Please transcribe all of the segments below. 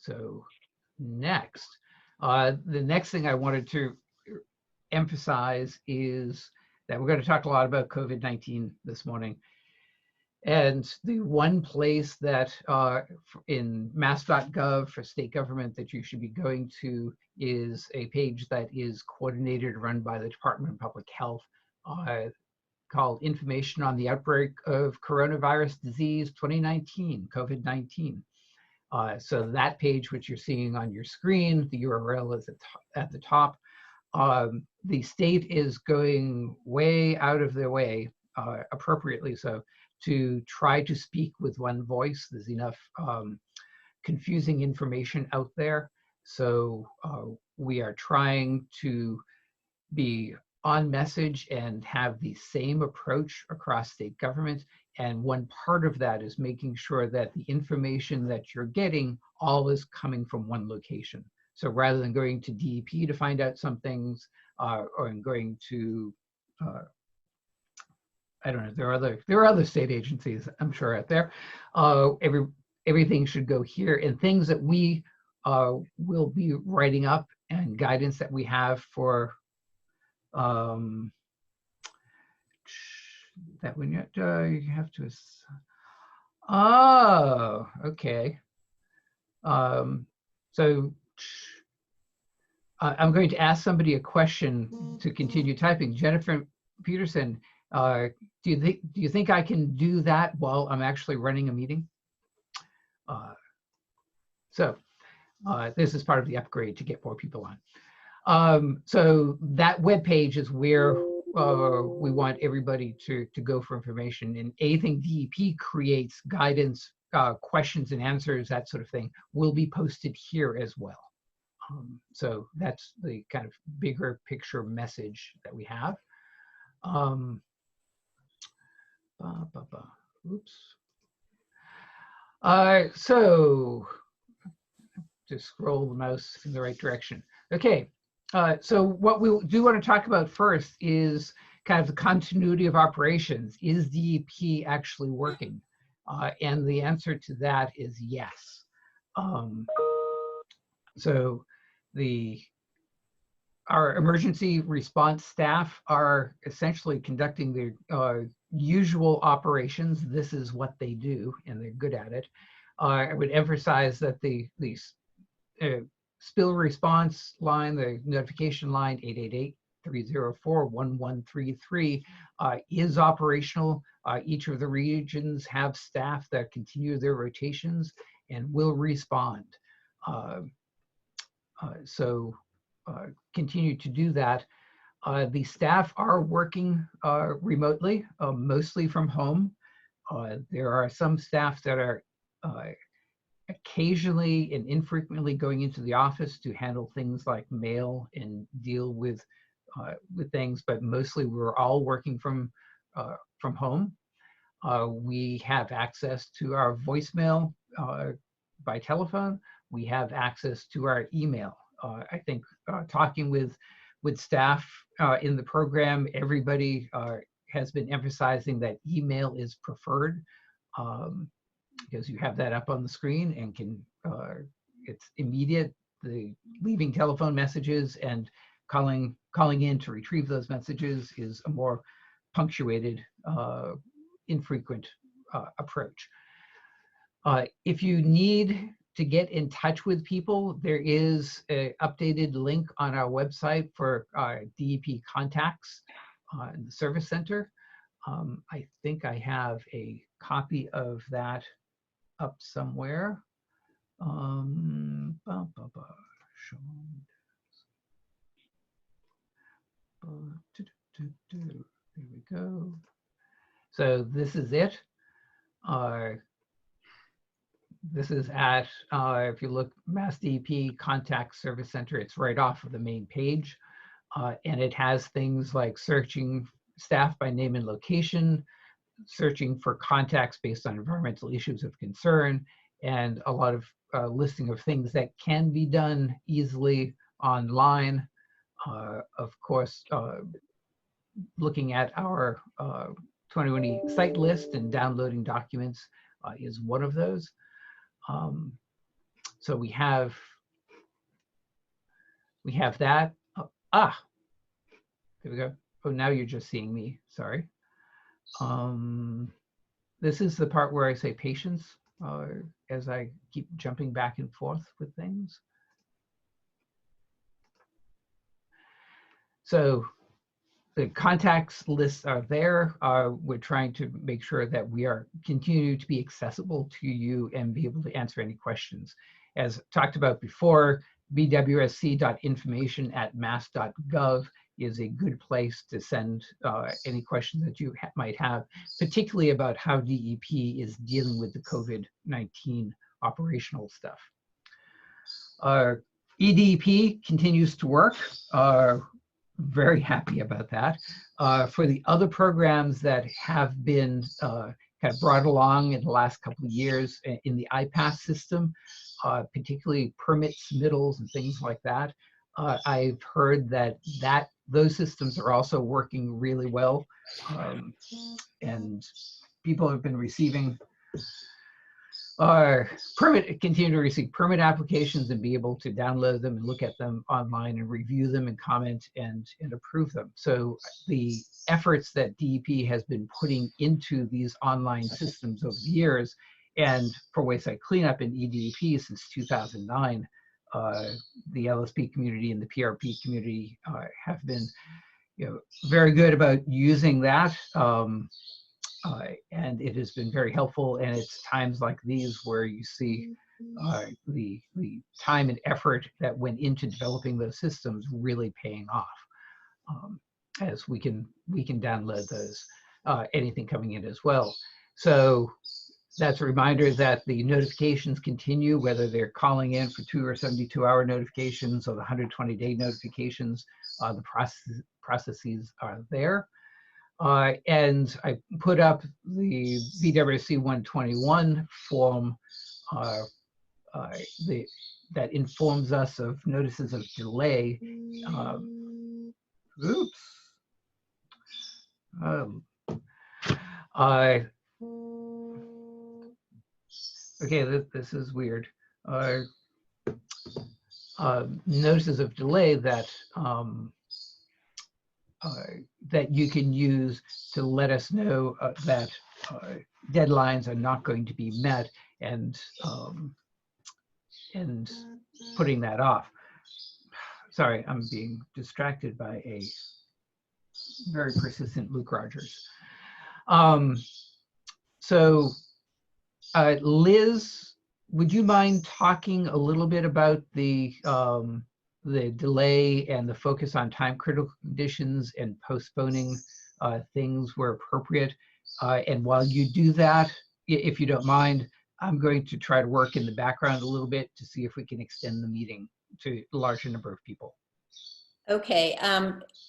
So next, the next thing I wanted to emphasize is that we're going to talk a lot about COVID-19 this morning. And the one place that in mass.gov for state government that you should be going to is a page that is coordinated, run by the Department of Public Health, called Information on the Outbreak of Coronavirus Disease 2019, COVID-19. So that page, which you're seeing on your screen, the URL is at the top. The state is going way out of their way, appropriately so, to try to speak with one voice. There's enough confusing information out there. So we are trying to be on message and have the same approach across state government. And one part of that is making sure that the information that you're getting all is coming from one location. So rather than going to DEP to find out some things, or going to, I don't know, there are other state agencies, I'm sure, out there. Everything should go here, and things that we will be writing up and guidance that we have for that when you have to. Oh, okay. So I'm going to ask somebody a question to continue typing. Jennifer Peterson, do you think I can do that while I'm actually running a meeting? So this is part of the upgrade to get more people on. So that web page is where we want everybody to go for information. And anything DEP creates, guidance, questions and answers, that sort of thing, will be posted here as well. So that's the kind of bigger picture message that we have. Oops. So just scroll the mouse in the right direction. Okay, so what we do want to talk about first is kind of the continuity of operations. Is DEP actually working? And the answer to that is yes. So our emergency response staff are essentially conducting their usual operations. This is what they do, and they're good at it. I would emphasize that the spill response line, the notification line, 888-304-1133, is operational. Each of the regions have staff that continue their rotations and will respond. So continue to do that. The staff are working remotely, mostly from home. There are some staff that are occasionally and infrequently going into the office to handle things like mail and deal with things, but mostly we're all working from home. We have access to our voicemail by telephone. We have access to our email. I think talking with staff in the program, everybody has been emphasizing that email is preferred, because you have that up on the screen and can, it's immediate. The leaving telephone messages and calling in to retrieve those messages is a more punctuated, infrequent approach. If you need to get in touch with people, there is an updated link on our website for DEP contacts in the service center. I think I have a copy of that up somewhere. There we go. So this is it. This is at, if you look, MassDEP Contact Service Center, it's right off of the main page. And it has things like searching staff by name and location, searching for contacts based on environmental issues of concern, and a lot of listing of things that can be done easily online. Of course, looking at our 2020 site list and downloading documents is one of those. So we have that. There we go. Oh, now you're just seeing me. Sorry. This is the part where I say patience as I keep jumping back and forth with things. So the contacts lists are there. We're trying to make sure that we are continue to be accessible to you and be able to answer any questions. As talked about before, bwsc.information@mass.gov is a good place to send any questions that you might have, particularly about how DEP is dealing with the COVID-19 operational stuff. EDP continues to work. Very happy about that. For the other programs that have been kind of brought along in the last couple of years in the IPASS system, particularly permit submittals and things like that, I've heard that those systems are also working really well, and people have been receiving continue to receive permit applications and be able to download them and look at them online and review them and comment and approve them. So the efforts that DEP has been putting into these online systems over the years, and for wayside cleanup in EDP since 2009, the LSP community and the PRP community have been, very good about using that. And it has been very helpful, and it's times like these where you see the time and effort that went into developing those systems really paying off, as we can download those, anything coming in as well. So that's a reminder that the notifications continue, whether they're calling in for 2 or 72-hour notifications or the 120-day notifications. The processes are there. And I put up the BWC 121 form that informs us of notices of delay. Okay, this is weird. Notices of delay that that you can use to let us know that deadlines are not going to be met, and putting that off. Sorry, I'm being distracted by a very persistent Luke Rogers. So Liz, would you mind talking a little bit about the delay and the focus on time critical conditions and postponing things where appropriate? And while you do that, if you don't mind, I'm going to try to work in the background a little bit to see if we can extend the meeting to a larger number of people. Okay,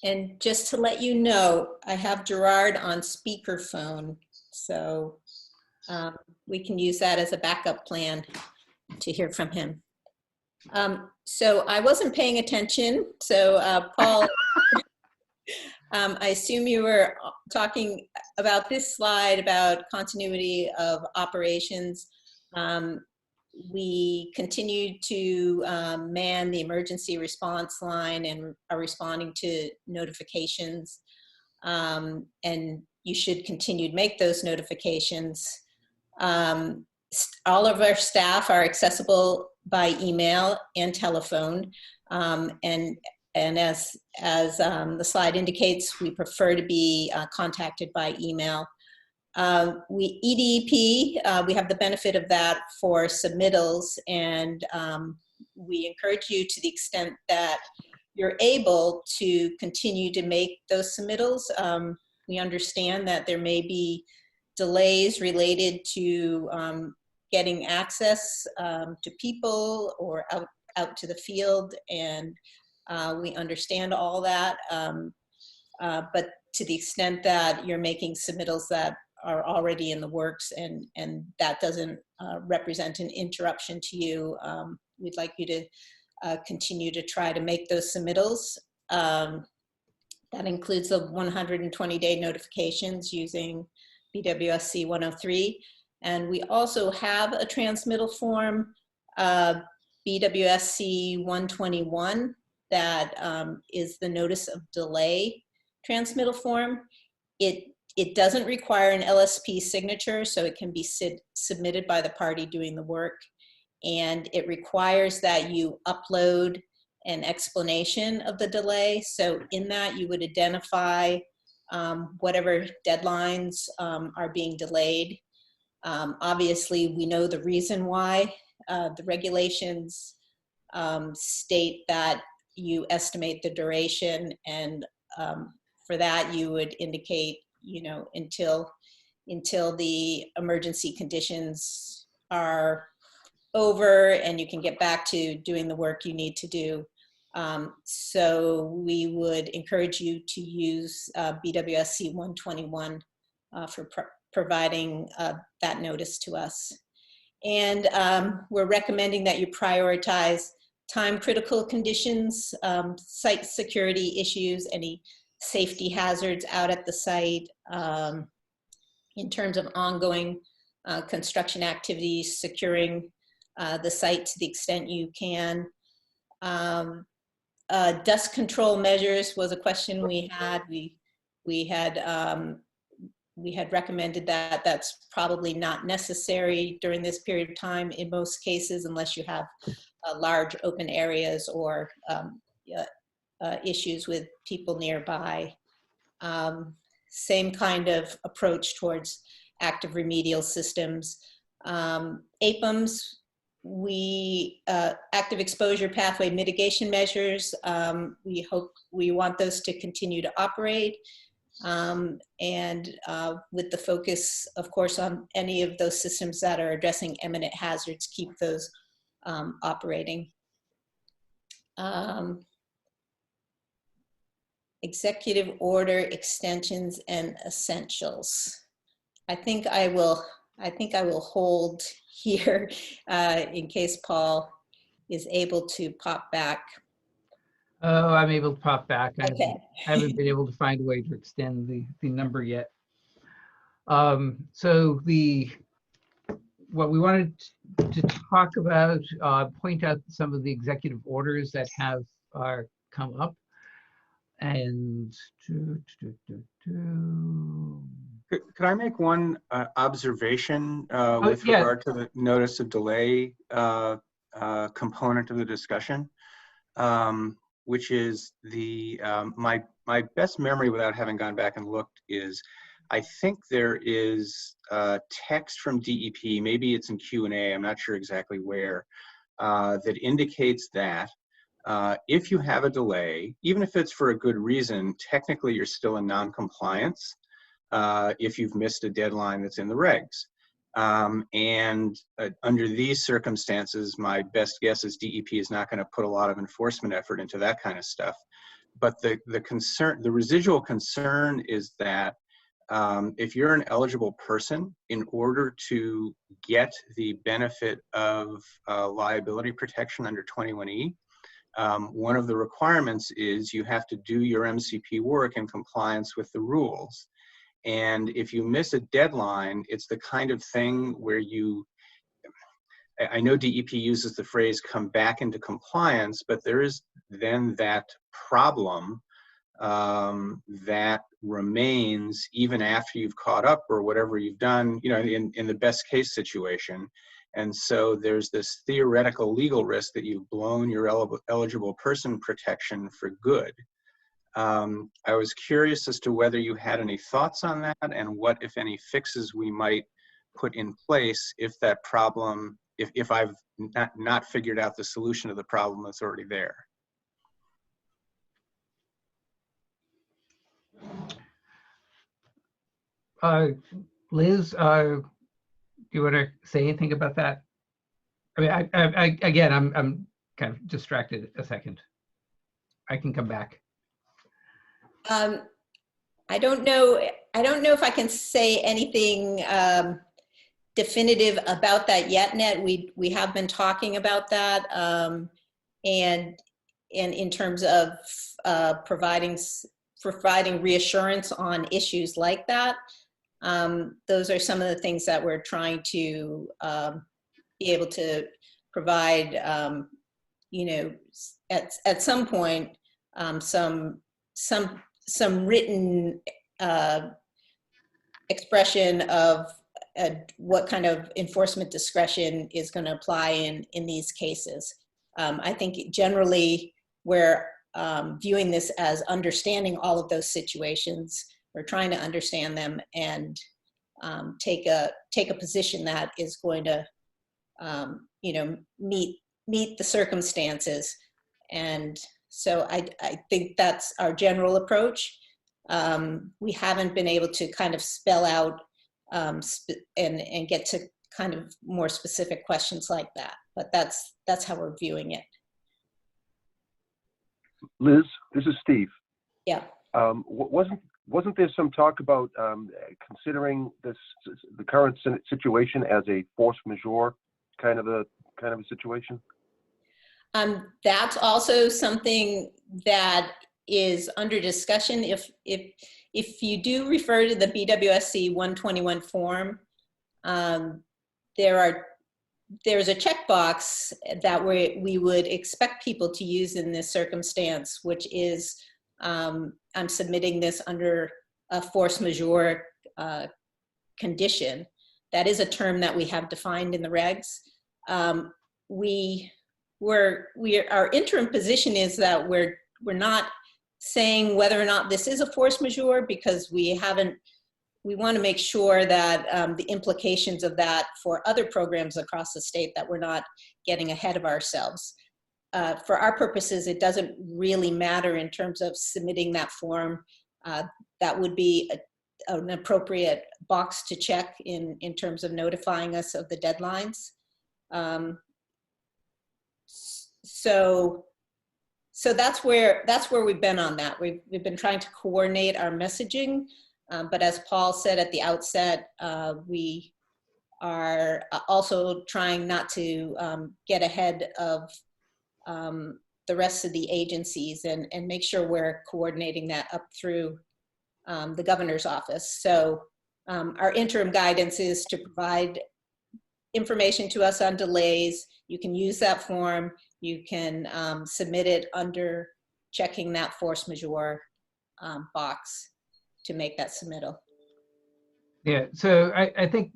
and just to let you know, I have Gerard on speakerphone, so we can use that as a backup plan to hear from him. So I wasn't paying attention. So Paul, I assume you were talking about this slide about continuity of operations. We continue to man the emergency response line and are responding to notifications. And you should continue to make those notifications. All of our staff are accessible by email and telephone, and as the slide indicates, we prefer to be contacted by email. EDP, we have the benefit of that for submittals, and we encourage you, to the extent that you're able, to continue to make those submittals. We understand that there may be delays related to getting access to people or out to the field, and we understand all that. But to the extent that you're making submittals that are already in the works and that doesn't represent an interruption to you, we'd like you to continue to try to make those submittals. That includes the 120-day notifications using BWSC 103. And we also have a transmittal form, BWSC 121, that is the notice of delay transmittal form. It doesn't require an LSP signature, so it can be submitted by the party doing the work. And it requires that you upload an explanation of the delay. So in that, you would identify whatever deadlines are being delayed. Obviously, we know the reason why. The regulations state that you estimate the duration, and for that, you would indicate, you know, until the emergency conditions are over and you can get back to doing the work you need to do. So we would encourage you to use BWSC 121 for providing that notice to us. And we're recommending that you prioritize time critical conditions, site security issues, any safety hazards out at the site, in terms of ongoing construction activities, securing the site to the extent you can. Dust control measures was a question we had. We had recommended that that's probably not necessary during this period of time in most cases, unless you have large open areas or issues with people nearby. Same kind of approach towards active remedial systems. APMs, active exposure pathway mitigation measures, we want those to continue to operate. And with the focus, of course, on any of those systems that are addressing imminent hazards, keep those operating. Executive order extensions and essentials. I think I will hold here in case Paul is able to pop back. Oh, I'm able to pop back. Okay. I haven't been able to find a way to extend the number yet. So what we wanted to talk about, point out some of the executive orders that have come up. And could I make one observation with regard to the notice of delay component of the discussion, which is my best memory without having gone back and looked is I think there is text from DEP, maybe it's in Q&A, I'm not sure exactly where, that indicates that if you have a delay, even if it's for a good reason, technically you're still in non-compliance if you've missed a deadline that's in the regs. Under these circumstances, my best guess is DEP is not going to put a lot of enforcement effort into that kind of stuff. But the residual concern is that if you're an eligible person, in order to get the benefit of liability protection under 21E, one of the requirements is you have to do your MCP work in compliance with the rules. And if you miss a deadline, it's the kind of thing where I know DEP uses the phrase come back into compliance, but there is then that problem that remains even after you've caught up or whatever you've done, you know, in the best case situation. And so there's this theoretical legal risk that you've blown your eligible person protection for good. I was curious as to whether you had any thoughts on that and what, if any, fixes we might put in place if that problem, if I've not figured out the solution to the problem that's already there. Liz, do you want to say anything about that? I mean, again, I'm kind of distracted a second. I can come back. I don't know if I can say anything definitive about that yet, Ned. We have been talking about that, and in terms of providing reassurance on issues like that. Those are some of the things that we're trying to be able to provide at some point, some written expression of what kind of enforcement discretion is going to apply in these cases. I think generally we're viewing this as understanding all of those situations. We're trying to understand them and take a position that is going to meet the circumstances. And so I think that's our general approach. We haven't been able to kind of spell out and get to kind of more specific questions like that, but that's how we're viewing it. Liz, this is Steve. Yeah. Wasn't there some talk about considering the current situation as a force majeure kind of a situation? That's also something that is under discussion. If you do refer to the BWSC 121 form, there's a checkbox that we would expect people to use in this circumstance, which is I'm submitting this under a force majeure condition. That is a term that we have defined in the regs. Our interim position is that we're not saying whether or not this is a force majeure, because we want to make sure that the implications of that for other programs across the state, that we're not getting ahead of ourselves. For our purposes, it doesn't really matter in terms of submitting that form. That would be an appropriate box to check in terms of notifying us of the deadlines. So that's where we've been on that. We've been trying to coordinate our messaging, but as Paul said at the outset, we are also trying not to get ahead of the rest of the agencies and make sure we're coordinating that up through the governor's office. So our interim guidance is to provide information to us on delays. You can use that form. You can submit it under checking that force majeure box to make that submittal. Yeah, so I think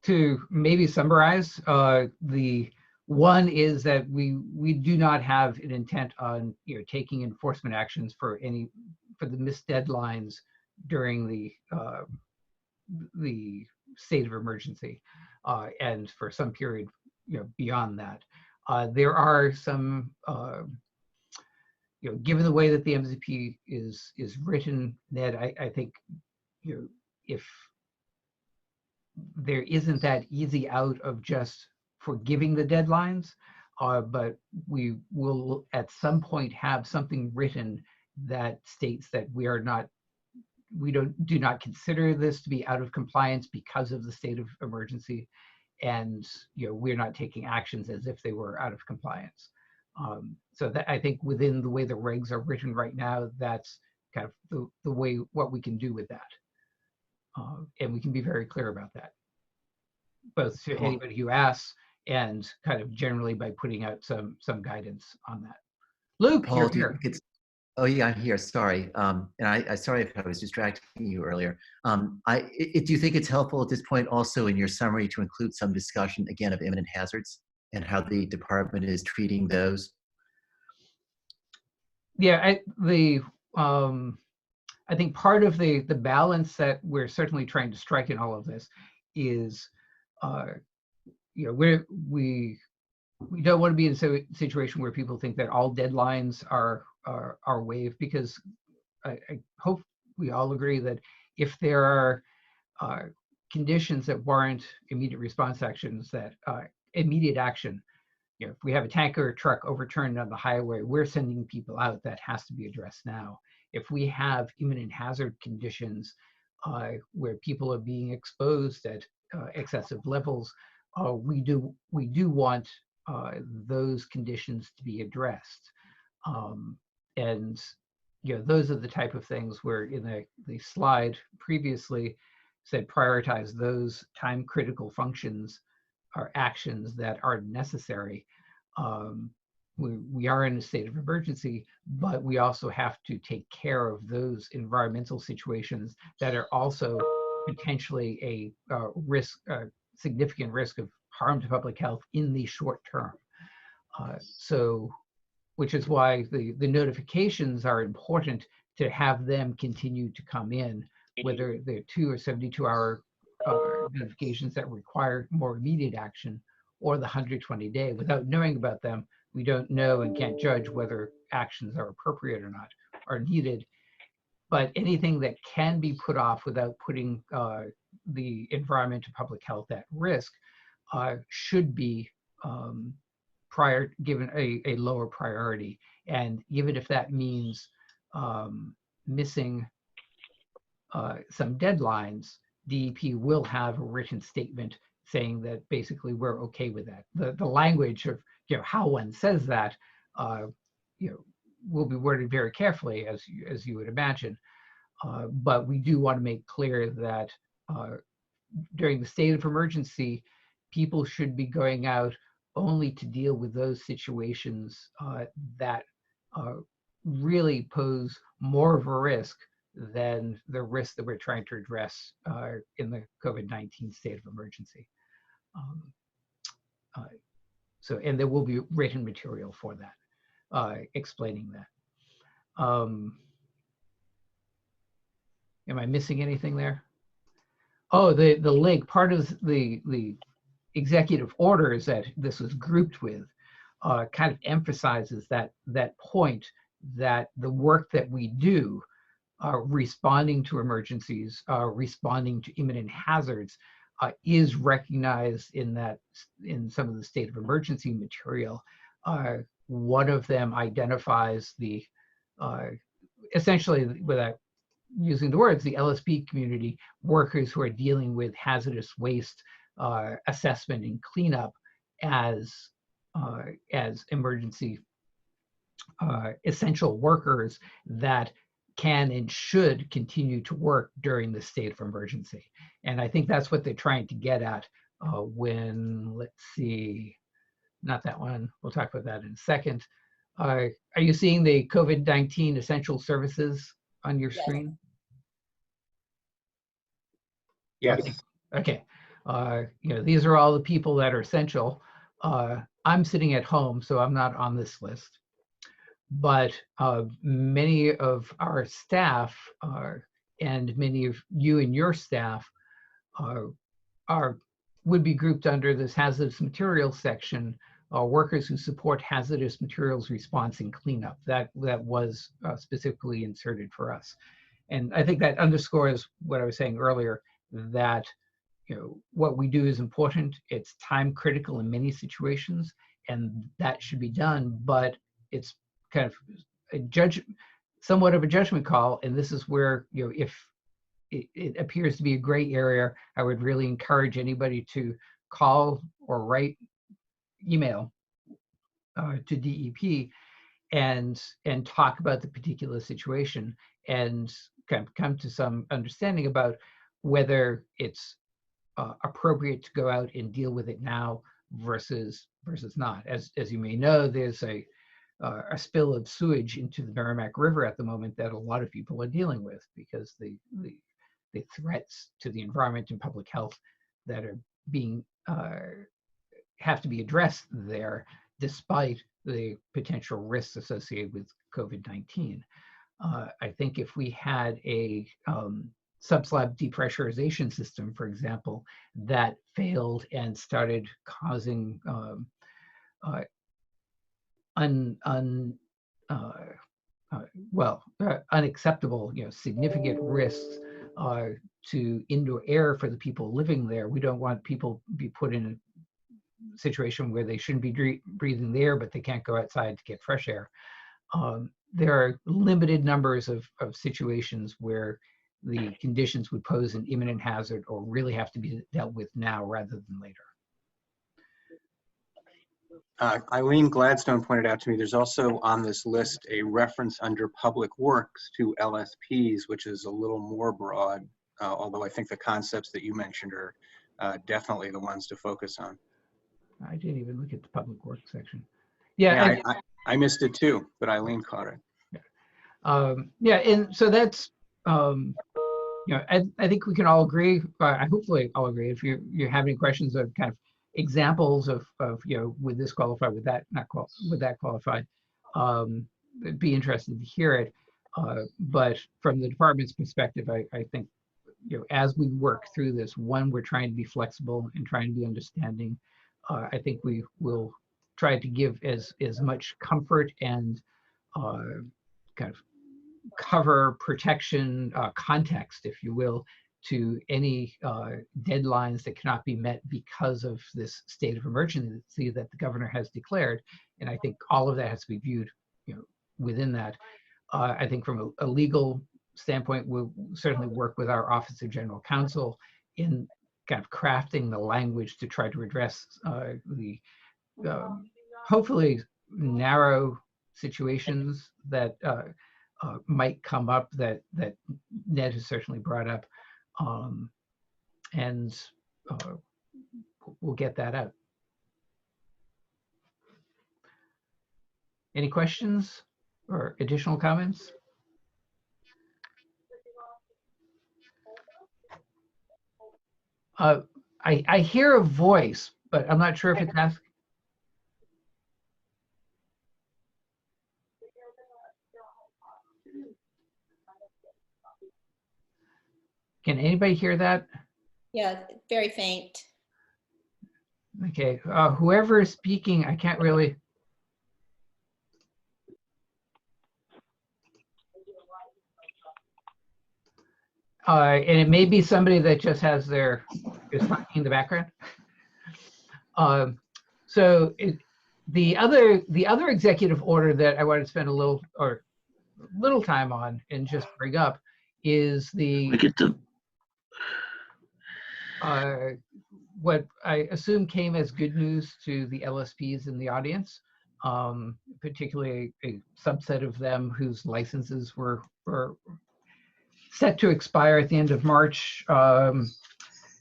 to maybe summarize, the one is that we do not have an intent on taking enforcement actions for the missed deadlines during the state of emergency and for some period beyond that. There are some given the way that the MZP is written, Ned, I think if there isn't that easy out of just forgiving the deadlines, but we will at some point have something written that states that we do not consider this to be out of compliance because of the state of emergency, and we're not taking actions as if they were out of compliance. So that, I think within the way the regs are written right now, that's kind of the way what we can do with that, and we can be very clear about that, both to anybody who asks and kind of generally by putting out some guidance on that. Luke, Paul, you're here. Oh yeah, I'm here. Sorry, and I sorry if I was distracting you earlier. Do you think it's helpful at this point also in your summary to include some discussion again of imminent hazards and how the department is treating those? Yeah, I think part of the balance that we're certainly trying to strike in all of this is, we don't want to be in a situation where people think that all deadlines are waived, because I hope we all agree that if there are conditions that warrant immediate response actions, that immediate action, if we have a tanker truck overturned on the highway, we're sending people out. That has to be addressed now. If we have imminent hazard conditions where people are being exposed at excessive levels, we do want those conditions to be addressed. And those are the type of things where in the slide previously said prioritize those time critical functions or actions that are necessary. we are in a state of emergency, but we also have to take care of those environmental situations that are also potentially a risk, significant risk of harm to public health in the short term. So, which is why the notifications are important, to have them continue to come in, whether they're 2 or 72-hour notifications that require more immediate action, or the 120-day. Without knowing about them, we don't know and can't judge whether actions are appropriate or not, are needed. But anything that can be put off without putting the environment and public health at risk should be given a lower priority. And even if that means missing some deadlines, DEP will have a written statement saying that basically we're okay with that. The language of how one says that will be worded very carefully, as you would imagine. But we do want to make clear that during the state of emergency, people should be going out only to deal with those situations that really pose more of a risk than the risk that we're trying to address in the COVID-19 state of emergency. So, and there will be written material for that, explaining that. Am I missing anything there? Oh, the link, part of the executive orders that this was grouped with kind of emphasizes that point, that the work that we do, responding to emergencies, responding to imminent hazards, is recognized in some of the state of emergency material. One of them identifies the essentially, without using the words, the LSP community, workers who are dealing with hazardous waste assessment and cleanup as emergency essential workers that can and should continue to work during the state of emergency. And I think that's what they're trying to get at when, let's see, not that one, we'll talk about that in a second. Are you seeing the COVID-19 essential services on your screen? Yes. Okay. These are all the people that are essential. I'm sitting at home, so I'm not on this list. But many of our staff and many of you and your staff would be grouped under this hazardous materials section, workers who support hazardous materials response and cleanup. That was specifically inserted for us. And I think that underscores what I was saying earlier, that what we do is important. It's time critical in many situations, and that should be done, but it's kind of somewhat of a judgment call. And this is where, if it appears to be a gray area, I would really encourage anybody to call or write email to DEP and talk about the particular situation, and kind of come to some understanding about whether it's appropriate to go out and deal with it now versus not. As you may know, there's a spill of sewage into the Merrimack River at the moment that a lot of people are dealing with, because the threats to the environment and public health that are being have to be addressed there, despite the potential risks associated with COVID-19. I think if we had a subslab depressurization system, for example, that failed and started causing unacceptable, significant risks to indoor air for the people living there. We don't want people to be put in a situation where they shouldn't be breathing the air, but they can't go outside to get fresh air. There are limited numbers of situations where the conditions would pose an imminent hazard or really have to be dealt with now rather than later. Eileen Gladstone pointed out to me, there's also on this list a reference under Public Works to LSPs, which is a little more broad, although I think the concepts that you mentioned are definitely the ones to focus on. I didn't even look at the Public Works section. Yeah, I missed it too, but Eileen caught it. yeah, and so that's you know, I think we can all agree. I hopefully all agree. If you have any questions of kind of examples of you know, would this qualify, would that not would that qualify? I'd be interested to hear it. But from the department's perspective, I think, you know, as we work through this, one, we're trying to be flexible and trying to be understanding. I think we will try to give as much comfort and kind of cover protection context, if you will, to any deadlines that cannot be met because of this state of emergency that the governor has declared. And I think all of that has to be viewed, you know, within that. I think from a legal standpoint, we'll certainly work with our Office of General Counsel in kind of crafting the language to try to address the hopefully narrow situations that might come up that Ned has certainly brought up, and we'll get that out. Any questions or additional comments? I hear a voice, but I'm not sure if it's asking. Can anybody hear that? Yeah, very faint. Okay, whoever is speaking, I can't really. And it may be somebody that just has is talking in the background. So the other executive order that I want to spend a little time on and just bring up is what I assume came as good news to the LSPs in the audience, particularly a subset of them whose licenses were set to expire at the end of March,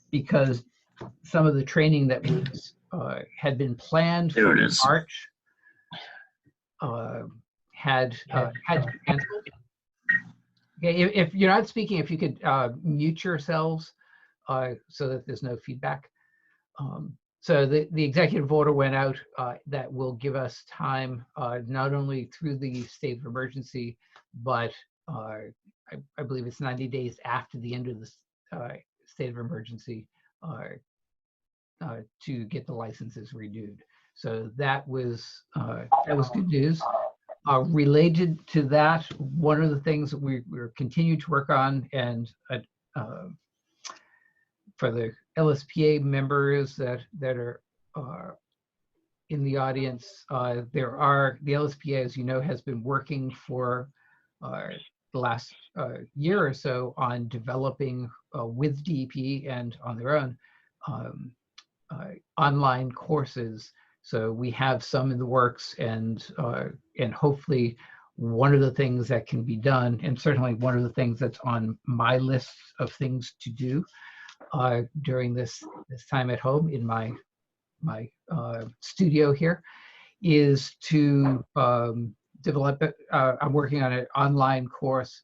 because some of the training that was had been planned for March had to be canceled. Okay, if you're not speaking, if you could mute yourselves so that there's no feedback. So the executive order went out that will give us time not only through the state of emergency, but I believe it's 90 days after the end of the state of emergency to get the licenses renewed. So that was good news. Related to that, one of the things that we're continuing to work on, and for the LSPA members that are in the audience, the LSPA, as you know, has been working for the last year or so on developing with DEP and on their own online courses. So we have some in the works, and hopefully one of the things that can be done, and certainly one of the things that's on my list of things to do during this time at home in my studio here, is to develop it. I'm working on an online course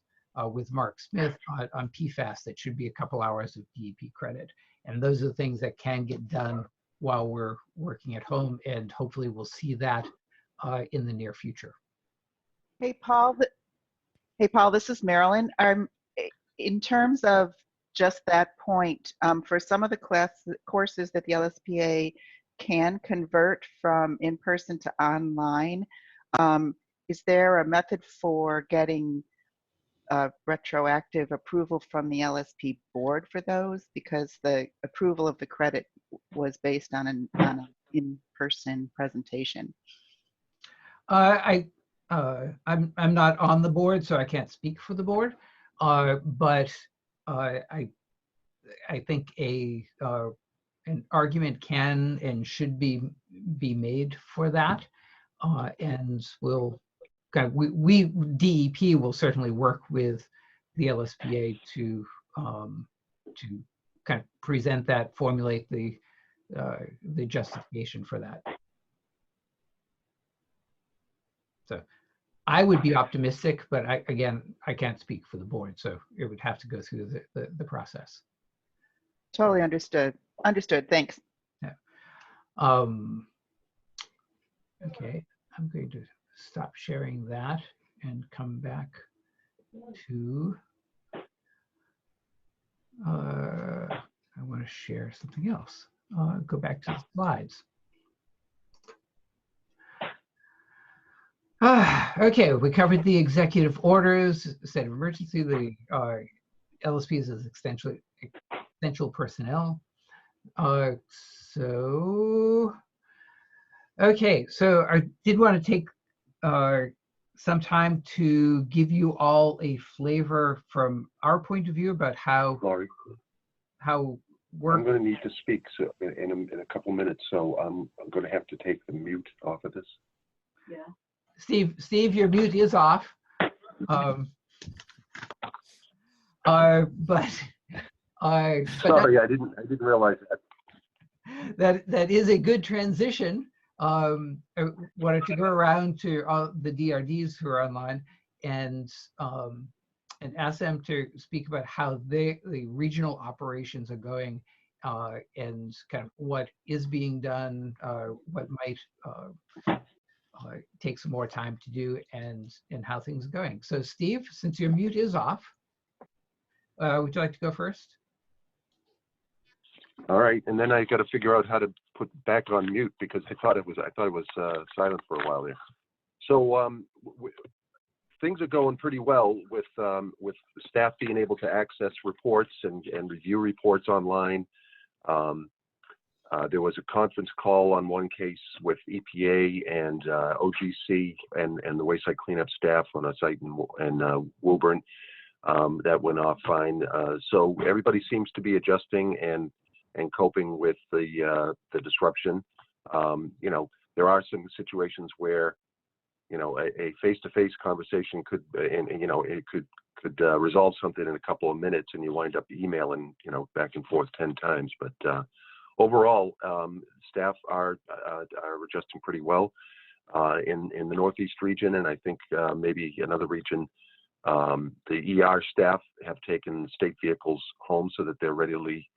with Mark Smith on PFAS that should be a couple hours of DEP credit. And those are the things that can get done while we're working at home, and hopefully we'll see that in the near future. Hey, Paul. This is Marilyn. In terms of just that point, for some of the courses that the LSPA can convert from in-person to online, is there a method for getting retroactive approval from the LSP board for those? Because the approval of the credit was based on an in-person presentation. I'm not on the board, so I can't speak for the board. But I think an argument can and should be made for that, and we DEP will certainly work with the LSPA to kind of present that, formulate the justification for that. So I would be optimistic, but again, I can't speak for the board, so it would have to go through the process. Totally understood. Understood. Thanks. Yeah. Okay, I'm going to stop sharing that and come back to, I want to share something else. Go back to the slides. Okay, we covered the executive orders, state of emergency, the LSPs as essential personnel. Okay, so I did want to take some time to give you all a flavor from our point of view about how Laurie, work. I'm going to need to speak in a couple minutes, so I'm going to have to take the mute off of this. Yeah. Steve, your mute is off. But sorry, I didn't realize that. That is a good transition. I wanted to go around to all the DRDs who are online and ask them to speak about how the regional operations are going and kind of what is being done, what might take some more time to do, and how things are going. So Steve, since your mute is off, would you like to go first? All right, and then I got to figure out how to put back on mute because I thought it was silent for a while there. So things are going pretty well with staff being able to access reports and review reports online. There was a conference call on one case with EPA and OGC and the wayside cleanup staff on a site in Woburn that went off fine. So everybody seems to be adjusting and coping with the disruption. You know, there are some situations where, you know, a face-to-face conversation could, it could resolve something in a couple of minutes, and you wind up emailing, you know, back and forth 10 times. But overall, staff are adjusting pretty well in the Northeast region, and I think maybe another region. The ER staff have taken state vehicles home so that they're readily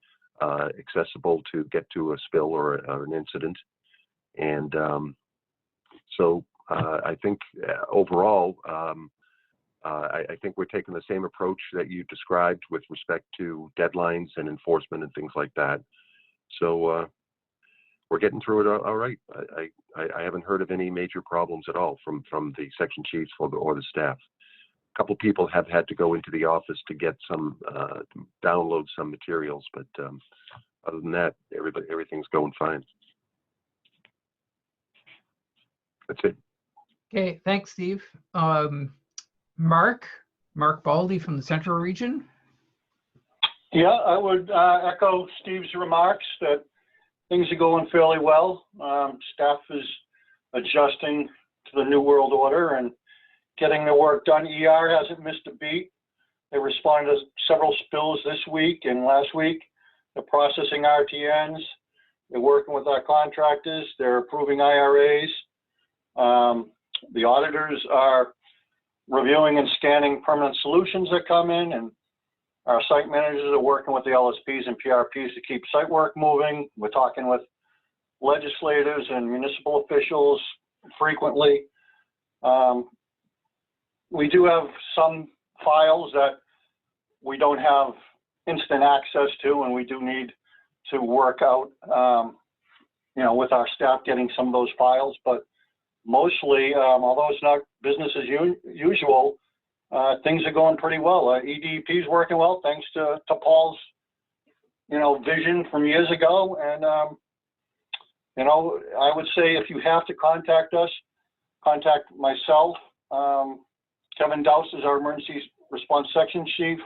accessible to get to a spill or an incident. And so I think overall, I think we're taking the same approach that you described with respect to deadlines and enforcement and things like that. So we're getting through it all right. I haven't heard of any major problems at all from the section chiefs or the staff. A couple people have had to go into the office to get some download some materials, but other than that, everything's going fine. That's it. Okay, thanks, Steve. Mark Baldy from the Central Region. Yeah, I would echo Steve's remarks that things are going fairly well. Staff is adjusting to the new world order and getting the work done. ER hasn't missed a beat. They responded to several spills this week and last week. They're processing RTNs. They're working with our contractors. They're approving IRAs. The auditors are reviewing and scanning permanent solutions that come in, and our site managers are working with the LSPs and PRPs to keep site work moving. We're talking with legislators and municipal officials frequently. We do have some files that we don't have instant access to, and we do need to work out, you know, with our staff getting some of those files. But mostly, although it's not business as usual, things are going pretty well. EDP is working well, thanks to Paul's, you know, vision from years ago. And, you know, I would say if you have to contact us, contact myself. Kevin Dowse is our emergency response section chief.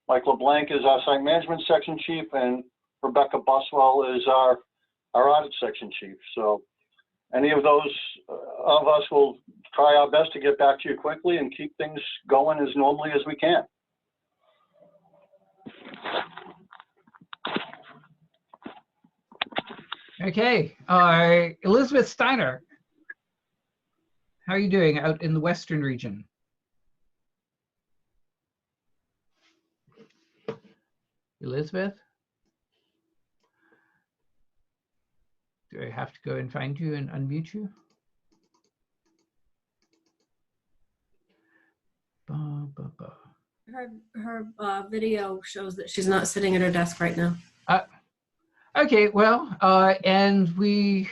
Mike LeBlanc is our site management section chief, and Rebecca Buswell is our audit section chief. So any of those of us will try our best to get back to you quickly and keep things going as normally as we can. Okay, Elizabeth Steiner. how are you doing out in the Western region? Elizabeth? Do I have to go and find you and unmute you? Ba, ba, ba. Her video shows that she's not sitting at her desk right now. Okay, well, and we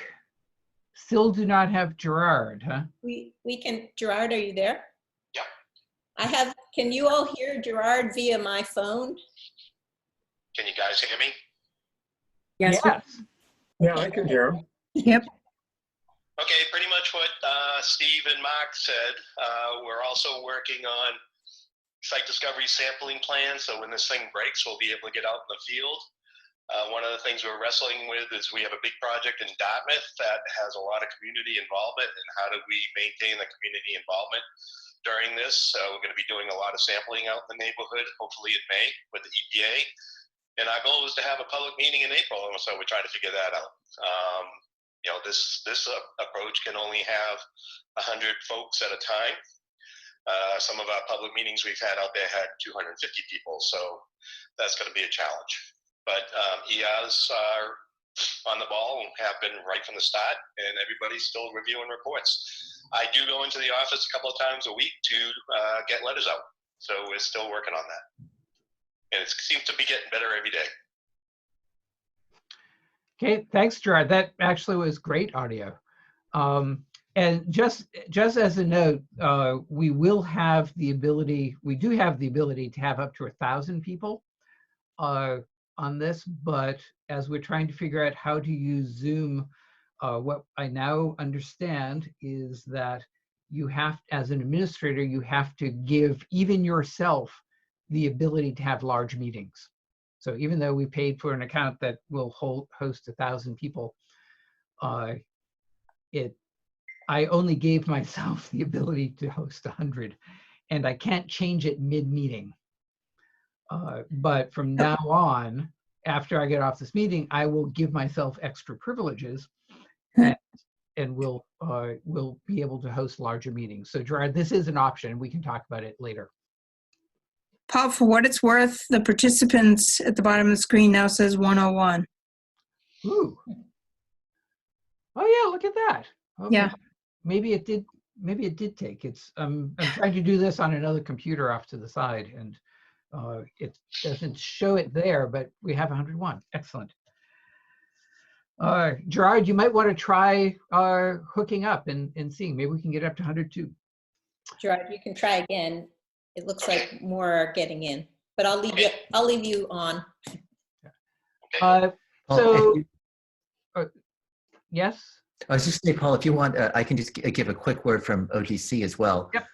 still do not have Gerard, huh? We can, Gerard, are you there? Yeah. Can you all hear Gerard via my phone? Can you guys hear me? Yes. Yeah, I can hear him. Yep. Okay, pretty much what Steve and Mark said. We're also working on site discovery sampling plans, so when this thing breaks, we'll be able to get out in the field. One of the things we're wrestling with is we have a big project in Dartmouth that has a lot of community involvement, and how do we maintain the community involvement during this? So we're going to be doing a lot of sampling out in the neighborhood, hopefully in May with the EPA. And our goal is to have a public meeting in April, and so we're trying to figure that out. You know, this approach can only have 100 folks at a time. Some of our public meetings we've had out there had 250 people, so that's going to be a challenge. But ERs are on the ball and have been right from the start, and everybody's still reviewing reports. I do go into the office a couple of times a week to get letters out, so we're still working on that. And it seems to be getting better every day. Okay, thanks, Gerard. That actually was great audio. And just as a note, we do have the ability to have up to 1,000 people on this, but as we're trying to figure out how to use Zoom, what I now understand is that you have, as an administrator, you have to give even yourself the ability to have large meetings. So even though we paid for an account that will host 1,000 people, I only gave myself the ability to host 100, and I can't change it mid-meeting. But from now on, after I get off this meeting, I will give myself extra privileges, and we'll be able to host larger meetings. So Gerard, this is an option. We can talk about it later. Paul, for what it's worth, the participants at the bottom of the screen now says 101. Ooh. Oh yeah, look at that. Okay. Yeah. Maybe it did take. I'm trying to do this on another computer off to the side, and it doesn't show it there, but we have 101. Excellent. Gerard, you might want to try hooking up and seeing. Maybe we can get up to 102. Gerard, you can try again. It looks like more are getting in, but I'll leave you on. Yes? I was just saying, Paul, if you want, I can just give a quick word from OGC as well. Yep.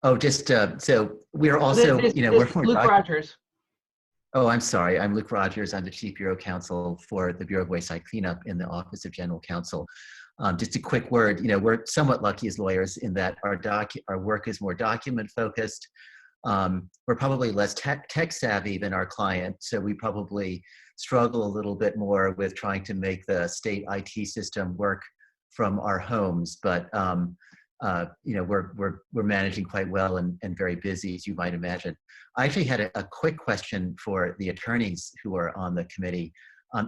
Oh, just so we're also, we're Luke Rogers. Oh, I'm sorry. I'm Luke Rogers. I'm the Chief Bureau Counsel for the Bureau of Wayside Cleanup in the Office of General Counsel. Just a quick word, we're somewhat lucky as lawyers in that our work is more document focused. We're probably less tech savvy than our client, so we probably struggle a little bit more with trying to make the state IT system work from our homes. But we're managing quite well and very busy, as you might imagine. I actually had a quick question for the attorneys who are on the committee.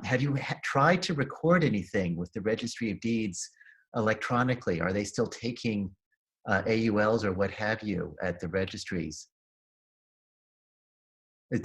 Have you tried to record anything with the Registry of Deeds electronically? Are they still taking AULs or what have you at the registries?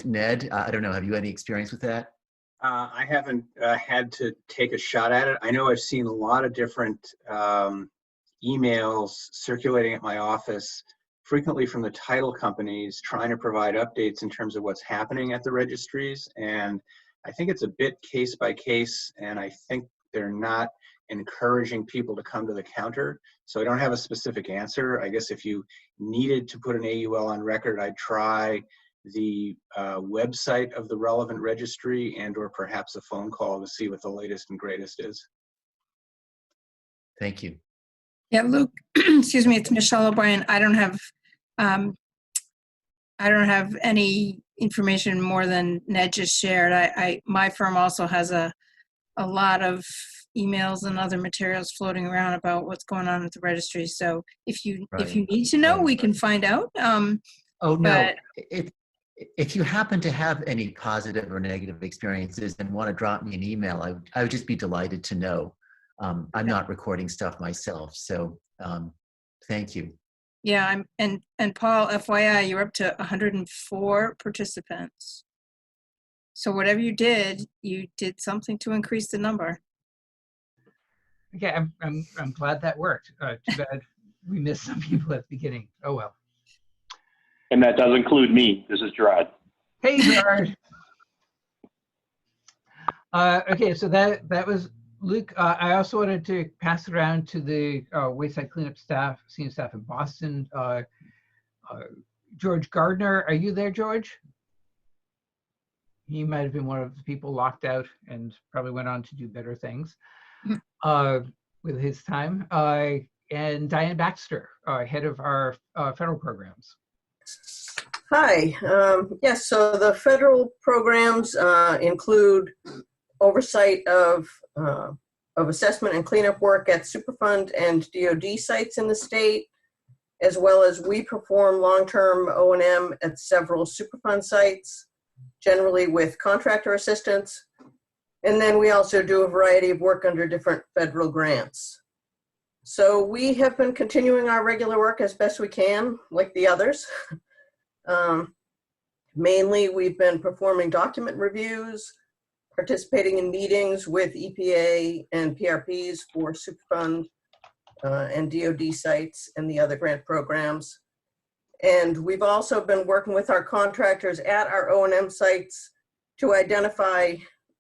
Ned, I don't know, have you any experience with that? I haven't had to take a shot at it. I know I've seen a lot of different emails circulating at my office, frequently from the title companies, trying to provide updates in terms of what's happening at the registries. And I think it's a bit case by case, and I think they're not encouraging people to come to the counter. So I don't have a specific answer. I guess if you needed to put an AUL on record, I'd try the website of the relevant registry or perhaps a phone call to see what the latest and greatest is. Thank you. Yeah, Luke, excuse me, it's Michelle O'Brien. I don't have any information more than Ned just shared. My firm also has a lot of emails and other materials floating around about what's going on at the registry. So if you Right. need to know, Right. we can find out. Oh, no. But If you happen to have any positive or negative experiences and want to drop me an email, I would just be delighted to know. I'm not recording stuff myself, so thank you. yeah, and Paul, FYI, you're up to 104 participants. So whatever you did something to increase the number. Okay, I'm glad that worked. Too bad we missed some people at the beginning. Oh well. And that does include me. This is Gerard. Hey, Gerard. Okay, so that was Luke. I also wanted to pass it around to the wayside cleanup staff, senior staff in Boston. George Gardner, are you there, George? He might have been one of the people locked out and probably went on to do better things with his time. And Diane Baxter, head of our federal programs. Hi. Yes, so the federal programs include oversight of assessment and cleanup work at Superfund and DoD sites in the state, as well as we perform long-term O&M at several Superfund sites, generally with contractor assistance. And then we also do a variety of work under different federal grants. So we have been continuing our regular work as best we can, like the others. Mainly, we've been performing document reviews, participating in meetings with EPA and PRPs for Superfund and DoD sites and the other grant programs. And we've also been working with our contractors at our O&M sites to identify,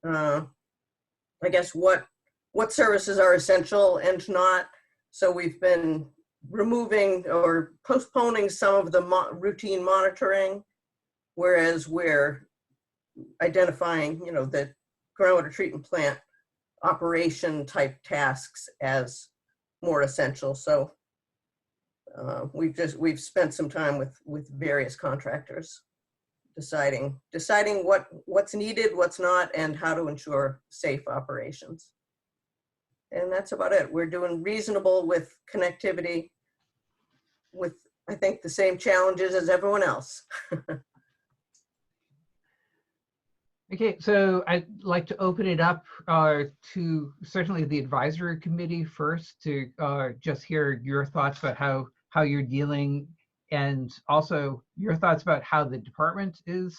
I guess, what services are essential and not. So we've been removing or postponing some of the routine monitoring, whereas we're identifying, the groundwater treatment plant operation type tasks as more essential. So we've spent some time with various contractors deciding what's needed, what's not, and how to ensure safe operations. And that's about it. We're doing reasonable with connectivity with, I think, the same challenges as everyone else. Okay, so I'd like to open it up to certainly the advisory committee first to just hear your thoughts about how you're dealing, and also your thoughts about how the department is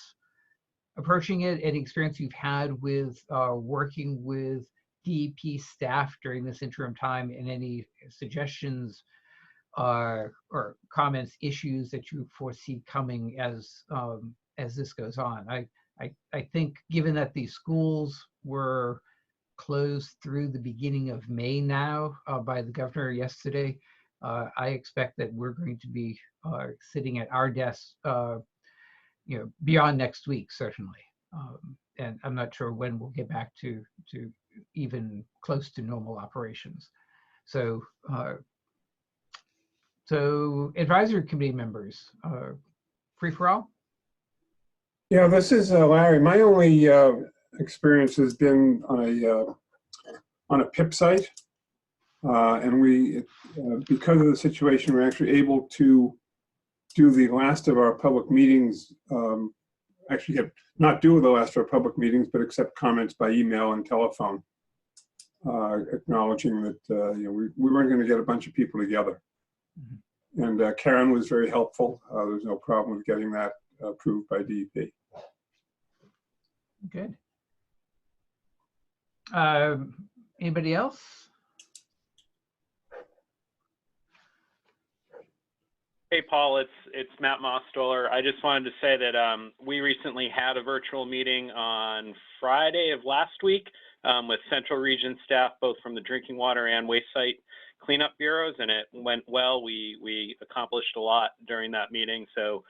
approaching it, any experience you've had with working with DEP staff during this interim time, and any suggestions or comments, issues that you foresee coming as this goes on. I think given that the schools were closed through the beginning of May now by the governor yesterday, I expect that we're going to be sitting at our desks, beyond next week, certainly. And I'm not sure when we'll get back to even close to normal operations. So, so advisory committee members, free for all? Yeah, this is Larry. My only experience has been on a PIP site. And we, because of the situation, we're actually able to do the last of our public meetings, actually not do the last of our public meetings, but accept comments by email and telephone, acknowledging that we weren't going to get a bunch of people together. Mm-hmm. And Karen was very helpful. There was no problem with getting that approved by DEP. Good. Anybody else? Hey, Paul, it's Matt Mostoller. I just wanted to say that we recently had a virtual meeting on Friday of last week with Central Region staff, both from the drinking water and waste site cleanup bureaus, and it went well. We accomplished a lot during that meeting, so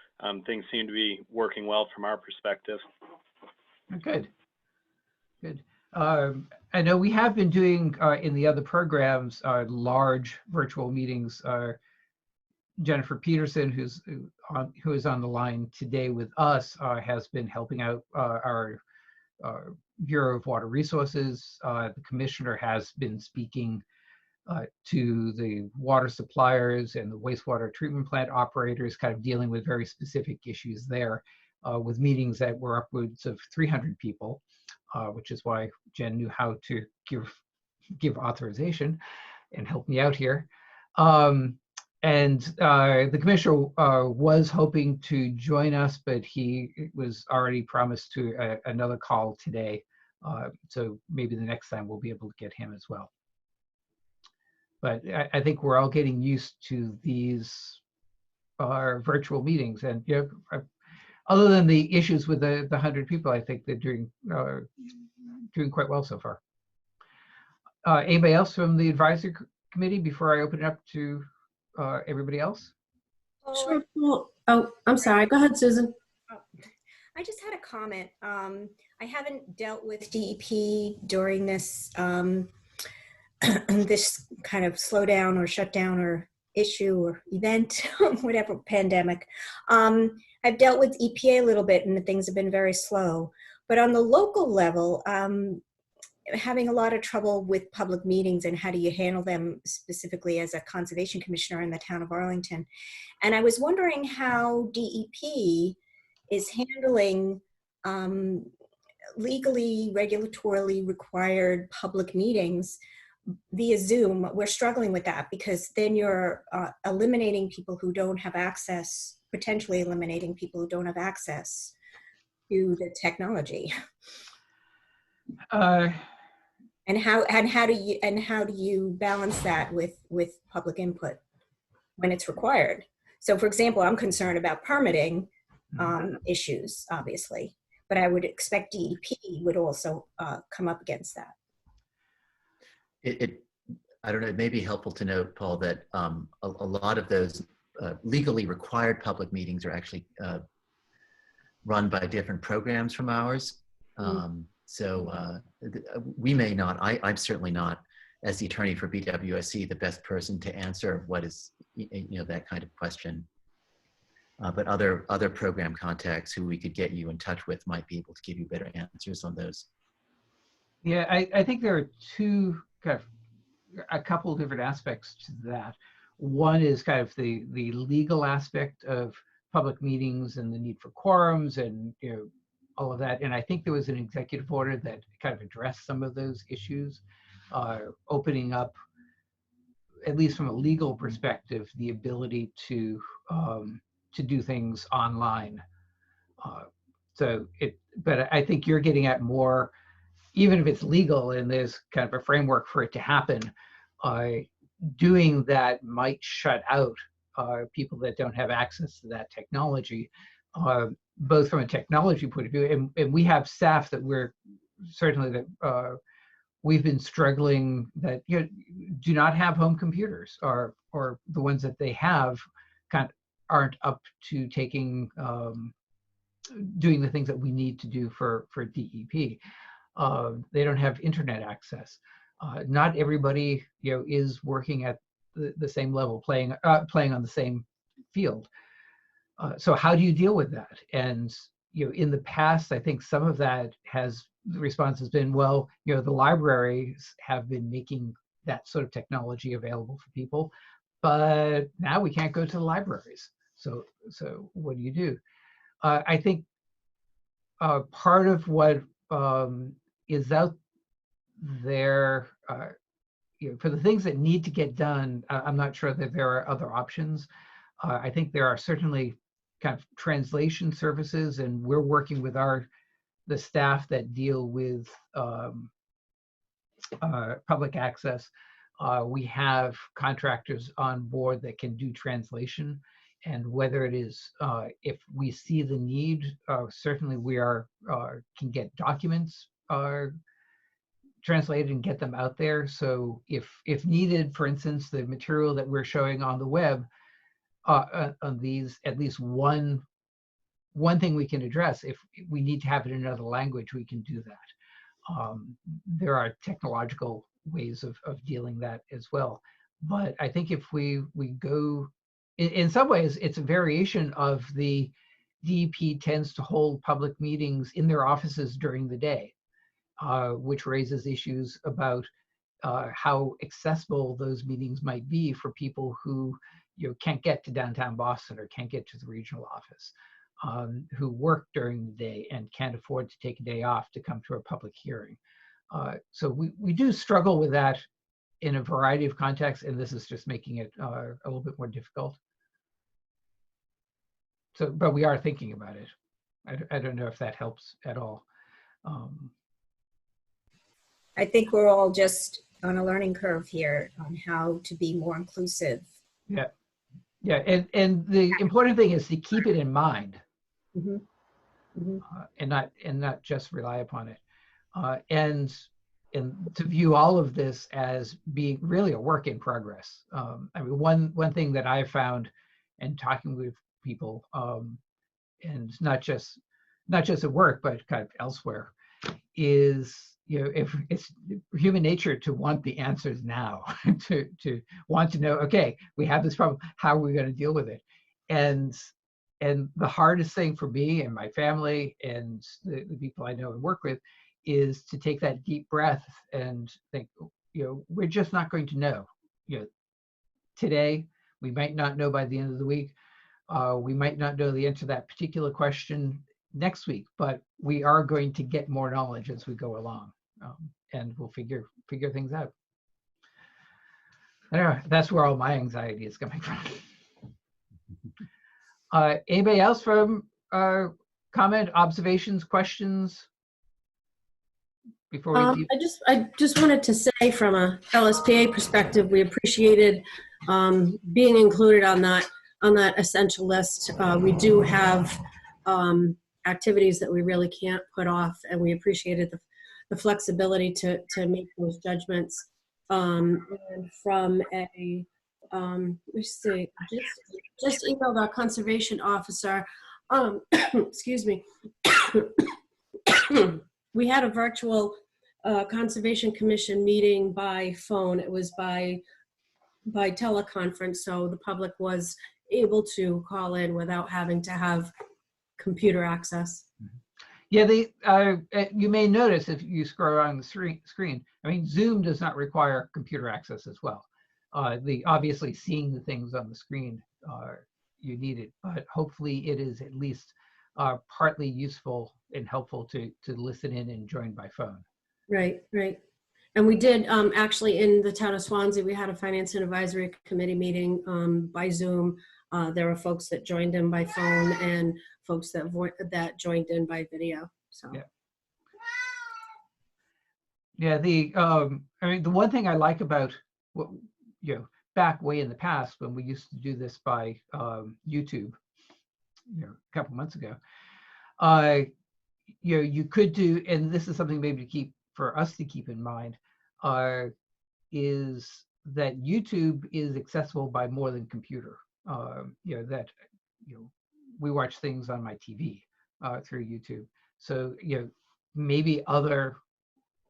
things seem to be working well from our perspective. Good, good. I know we have been doing in the other programs large virtual meetings. Jennifer Peterson, who is on the line today with us, has been helping out our Bureau of Water Resources. The commissioner has been speaking to the water suppliers and the wastewater treatment plant operators, kind of dealing with very specific issues there, with meetings that were upwards of 300 people, which is why Jen knew how to give authorization and help me out here. And the commissioner was hoping to join us, but he was already promised to another call today. So maybe the next time we'll be able to get him as well. But I think we're all getting used to these virtual meetings, and other than the issues with the 100 people, I think they're doing quite well so far. Anybody else from the advisory committee before I open it up to everybody else? Sure. Well, oh, I'm sorry. Go ahead, Susan. I just had a comment. I haven't dealt with DEP during this this kind of slowdown or shutdown or issue or event, whatever, pandemic. I've dealt with EPA a little bit and things have been very slow. But on the local level, having a lot of trouble with public meetings and how do you handle them specifically as a conservation commissioner in the town of Arlington. And I was wondering how DEP is handling legally, regulatorily required public meetings via Zoom. We're struggling with that because then you're eliminating people who don't have access, potentially eliminating people who don't have access to the technology. And how do you balance that with public input when it's required? So, for example, I'm concerned about permitting issues, obviously, but I would expect DEP would also come up against that. I don't know, it may be helpful to note, Paul, that a lot of those legally required public meetings are actually run by different programs from ours. So we may not, I'm certainly not, as the attorney for BWSC, the best person to answer what is, that kind of question. But other program contacts who we could get you in touch with might be able to give you better answers on those. Yeah, I think there are a couple of different aspects to that. One is kind of the legal aspect of public meetings and the need for quorums and all of that. And I think there was an executive order that kind of addressed some of those issues, opening up, at least from a legal perspective, the ability to do things online. But I think you're getting at more, even if it's legal and there's kind of a framework for it to happen, doing that might shut out people that don't have access to that technology, both from a technology point of view, and we have staff that we're certainly that we've been struggling that do not have home computers, or the ones that they have kind of aren't up to taking doing the things that we need to do for DEP. They don't have internet access. Not everybody is working at the same level, playing on the same field. So how do you deal with that? And in the past, I think some of that the response has been, well, the libraries have been making that sort of technology available for people, but now we can't go to the libraries. So what do you do? I think part of what is out there, for the things that need to get done, I'm not sure that there are other options. I think there are certainly kind of translation services, and we're working with the staff that deal with public access. We have contractors on board that can do translation, and whether it is, if we see the need, certainly we can get documents translated and get them out there. So if needed, for instance, the material that we're showing on the web, on these, at least one thing we can address, if we need to have it in another language, we can do that. There are technological ways of dealing that as well. But I think if we go, in some ways, it's a variation of the DEP tends to hold public meetings in their offices during the day. which raises issues about how accessible those meetings might be for people who can't get to downtown Boston or can't get to the regional office, who work during the day and can't afford to take a day off to come to a public hearing. So we do struggle with that in a variety of contexts, and this is just making it a little bit more difficult. So, but we are thinking about it. I don't know if that helps at all. I think we're all just on a learning curve here on how to be more inclusive. Yeah, yeah, and the important thing is to keep it in mind, and not just rely upon it, and to view all of this as being really a work in progress. I mean, one thing that I found in talking with people, and not just at work, but kind of elsewhere, is if it's human nature to want the answers now, to want to know, okay, we have this problem, how are we going to deal with it? And the hardest thing for me and my family and the people I know and work with is to take that deep breath and think, we're just not going to know. Today, we might not know by the end of the week. We might not know the answer to that particular question next week, but we are going to get more knowledge as we go along, and we'll figure things out. Anyway, that's where all my anxiety is coming from. Anybody else from comment, observations, questions before we leave? I just wanted to say, from a LSPA perspective, we appreciated being included on that essential list. We do have activities that we really can't put off, and we appreciated the flexibility to make those judgments. And from a let's see, just emailed our conservation officer. Excuse me. We had a virtual Conservation Commission meeting by phone. It was by teleconference, so the public was able to call in without having to have computer access. Yeah, you may notice if you scroll around the screen, I mean, Zoom does not require computer access as well. Obviously seeing the things on the screen, you need it, but hopefully it is at least partly useful and helpful to listen in and join by phone. Right. And we did actually, in the town of Swansea, we had a Finance and Advisory Committee meeting by Zoom. There were folks that joined in by phone and folks that joined in by video. So yeah, I mean, the one thing I like about what back way in the past when we used to do this by YouTube, a couple months ago, you could do, and this is something maybe for us to keep in mind, is that YouTube is accessible by more than computer. We watch things on my TV through YouTube. So maybe other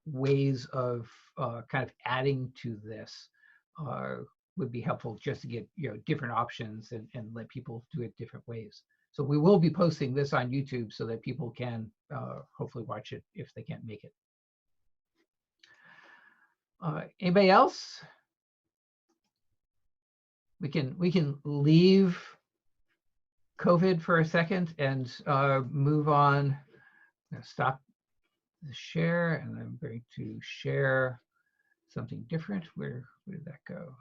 ways of kind of adding to this would be helpful, just to get different options and let people do it different ways. So we will be posting this on YouTube so that people can hopefully watch it if they can't make it. Anybody else? We can leave COVID for a second and move on. I'm gonna stop the share, and I'm going to share something different. Where did that go?